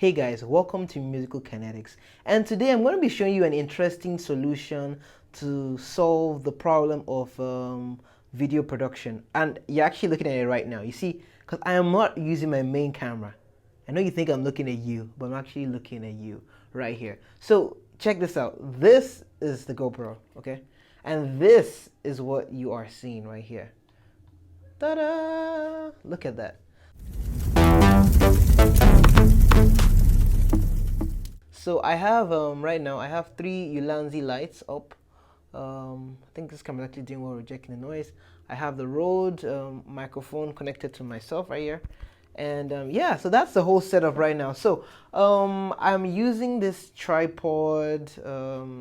Hey guys, welcome to Musical Kinetics, and today I'm going to be showing you an interesting solution to solve the problem of video production. And you're actually looking at it right now. You see, because I am not using my main camera. I know you think I'm looking at you, but I'm actually looking at you right here. So check this out. This is the GoPro, okay? And this is what you are seeing right here. Ta-da! Look at that. So I have right now I have three Ulanzi lights up. I think this camera is actually doing well rejecting the noise. I have the Rode microphone connected to myself right here, and yeah, so that's the whole setup right now. So I'm using this tripod.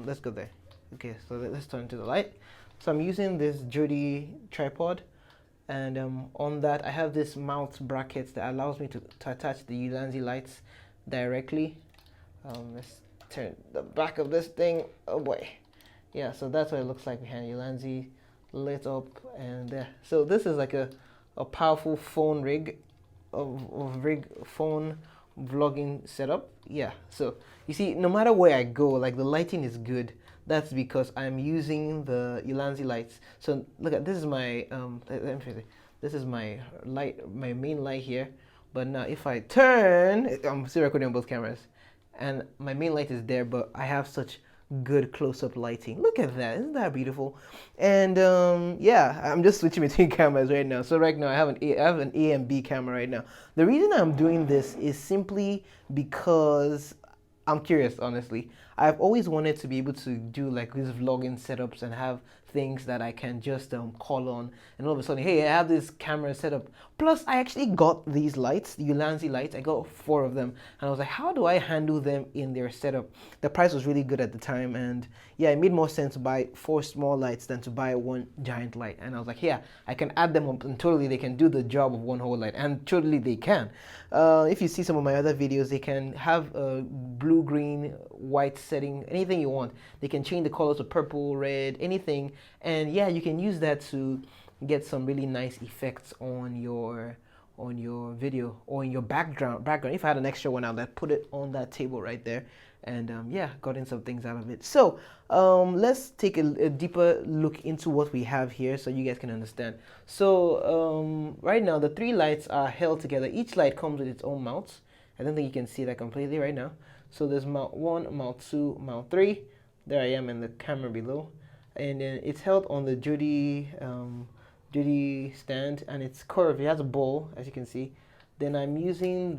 Let's go there. Okay, so let's turn to the light. So I'm using this Jody tripod, and on that I have this mount bracket that allows me to attach the Ulanzi lights directly. Let's turn the back of this thing. Oh boy. Yeah, so that's what it looks like behind Ulanzi, lit up and there. So this is like a powerful phone rig, phone vlogging setup. Yeah, so you see, no matter where I go, like the lighting is good. That's because I'm using the Ulanzi lights. So look at this is my this is my light, my main light here. But now if I turn, I'm still recording on both cameras, and my main light is there, but I have such good close-up lighting. Look at that, isn't that beautiful? And yeah, I'm just switching between cameras right now. So right now I have an A and B camera right now. The reason I'm doing this is simply because I'm curious, honestly. I've always wanted to be able to do like these vlogging setups and have things that I can just call on, and all of a sudden, hey, I have this camera set up. Plus, I actually got these lights, the Ulanzi lights. I got 4 of them, and I was like, how do I handle them in their setup? The price was really good at the time, and yeah, it made more sense to buy 4 small lights than to buy 1 giant light. And I was like, yeah, I can add them up, and totally they can do the job of 1 whole light, and totally they can. If you see some of my other videos, they can have a blue, green, white setting, anything you want. They can change the colors to purple, red, anything, and yeah, you can use that to get some really nice effects on your video or in your background. If I had an extra one, I'd put it on that table right there, and yeah, gotten some things out of it. So let's take a deeper look into what we have here so you guys can understand. So right now the 3 lights are held together. Each light comes with its own mounts. I don't think you can see that completely right now. So there's mount 1, mount 2, mount 3. There I am in the camera below, and then it's held on the Jody stand, and it's curved. It has a ball, as you can see. Then I'm using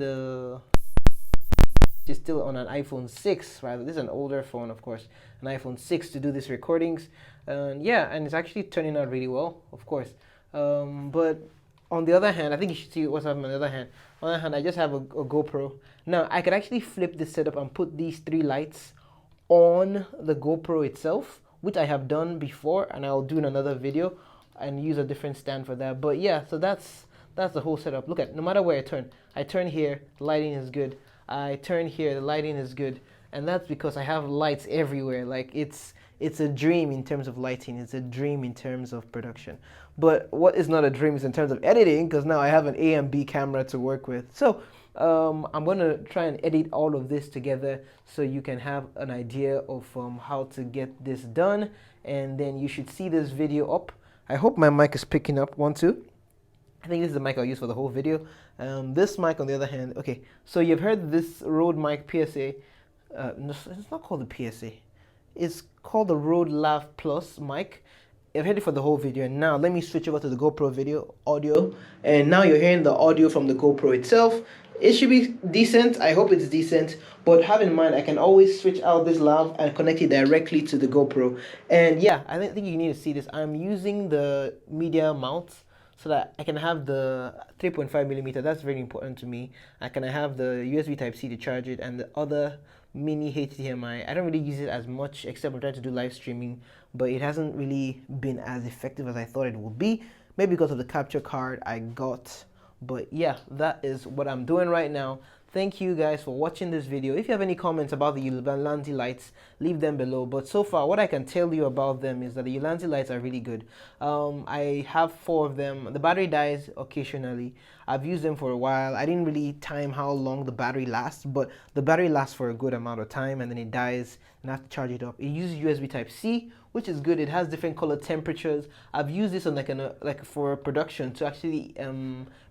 it's still on an iPhone 6, rather. This is an older phone, of course, an iPhone 6 to do these recordings. Yeah, and it's actually turning out really well, of course. But on the other hand, I think you should see what's happening on the other hand. On the other hand, I just have a GoPro. Now, I could actually flip this setup and put these 3 lights on the GoPro itself, which I have done before, and I'll do in another video and use a different stand for that. But yeah, so that's the whole setup. Look at, no matter where I turn here, the lighting is good. I turn here, the lighting is good. And that's because I have lights everywhere. Like it's a dream in terms of lighting. It's a dream in terms of production. But what is not a dream is in terms of editing, because now I have an A and B camera to work with. So I'm going to try and edit all of this together so you can have an idea of how to get this done. And then you should see this video up. I hope my mic is picking up. 1, 2. I think this is the mic I'll use for the whole video. This mic, on the other hand, okay, so you've heard this Rode mic PSA. No, it's not called the PSA. It's called the Rode Lav Plus mic. I've heard it for the whole video, and now let me switch over to the GoPro video audio. And now you're hearing the audio from the GoPro itself. It should be decent. I hope it's decent. But have in mind, I can always switch out this lav and connect it directly to the GoPro. And yeah, I think you need to see this. I'm using the media mount so that I can have the 3.5mm. That's very important to me. I can have the USB Type-C to charge it, and the other mini HDMI. I don't really use it as much, except I'm trying to do live streaming, but it hasn't really been as effective as I thought it would be. Maybe because of the capture card I got. But yeah, that is what I'm doing right now. Thank you guys for watching this video. If you have any comments about the Ulanzi lights, leave them below. But so far, what I can tell you about them is that the Ulanzi lights are really good. I have 4 of them. The battery dies occasionally. I've used them for a while. I didn't really time how long the battery lasts, but the battery lasts for a good amount of time, and then it dies and I have to charge it up. It uses USB Type C, which is good. It has different color temperatures. I've used this on like for production to actually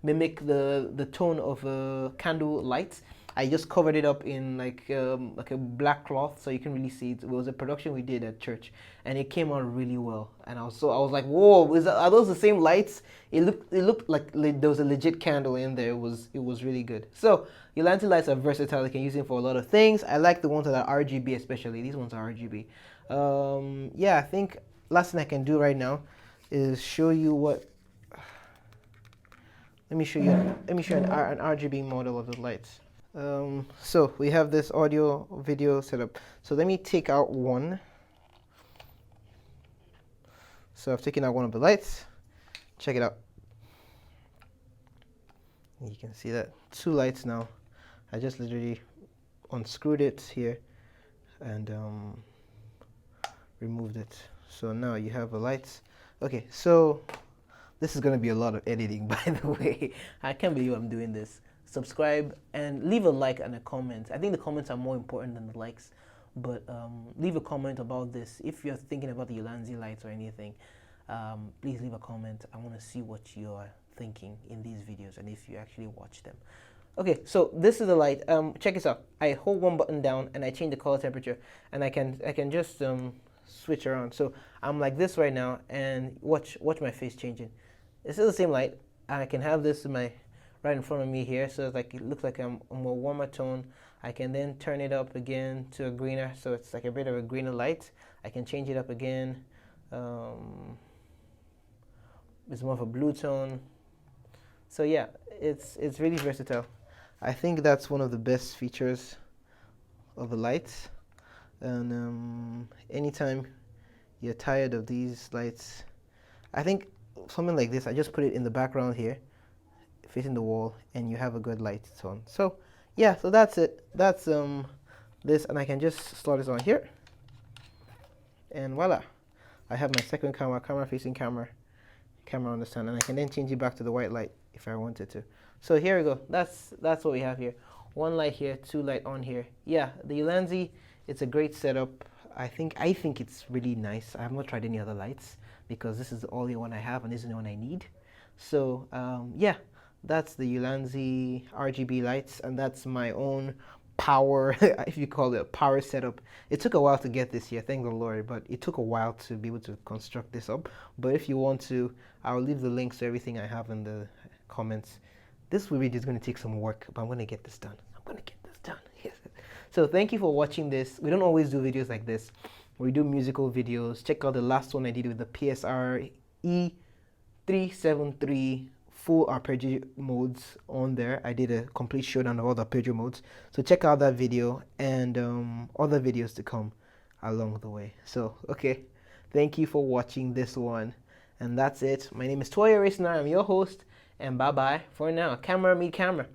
mimic the tone of a candle light. I just covered it up in like a black cloth so you can really see it. It was a production we did at church, and it came out really well. And I was like, whoa, are those the same lights? It looked like there was a legit candle in there. It was really good. So Ulanzi lights are versatile. You can use them for a lot of things. I like the ones that are RGB, especially these ones are RGB. Yeah, I think last thing I can do right now is show you what. Let me show you an RGB model of the lights. So we have this audio video setup. So let me take out one. So I've taken out one of the lights. Check it out. You can see that 2 lights now. I just literally unscrewed it here and removed it. So now you have the lights. Okay, so this is going to be a lot of editing, by the way. I can't believe I'm doing this. Subscribe and leave a like and a comment. I think the comments are more important than the likes, but leave a comment about this. If you're thinking about the Ulanzi lights or anything, please leave a comment. I want to see what you're thinking in these videos and if you actually watch them. Okay, so this is the light. Check this out. I hold one button down and I change the color temperature, and I can just switch around. So I'm like this right now, and watch my face changing. It's still the same light. I can have this in my right in front of me here, so it's like it looks like I'm a more warmer tone. I can then turn it up again to a greener, so it's like a bit of a greener light. I can change it up again. It's more of a blue tone. So yeah, it's really versatile. I think that's one of the best features of the lights. And anytime you're tired of these lights, I think something like this, I just put it in the background here, facing the wall, and you have a good light tone. So yeah, so that's it. That's this, and I can just slot this on here, and voila, I have my second camera facing camera on the stand, and I can then change it back to the white light if I wanted to. So here we go. That's what we have here. 1 light here, 2 light on here. Yeah, the Ulanzi, it's a great setup. I think it's really nice. I have not tried any other lights because this is the only one I have and this is the one I need. So yeah, that's the Ulanzi RGB lights, and that's my own power, if you call it a power setup. It took a while to get this here, thank the Lord, but it took a while to be able to construct this up. But if you want to, I'll leave the links to everything I have in the comments. This video is going to take some work, but I'm going to get this done. Yes. So thank you for watching this. We don't always do videos like this. We do musical videos. Check out the last one I did with the PSR E373 full arpeggio modes on there. I did a complete showdown of all the arpeggio modes. So check out that video and other videos to come along the way. So, okay. Thank you for watching this one. And that's it. My name is Toya Racing. I'm your host. And bye-bye for now. Camera, me camera.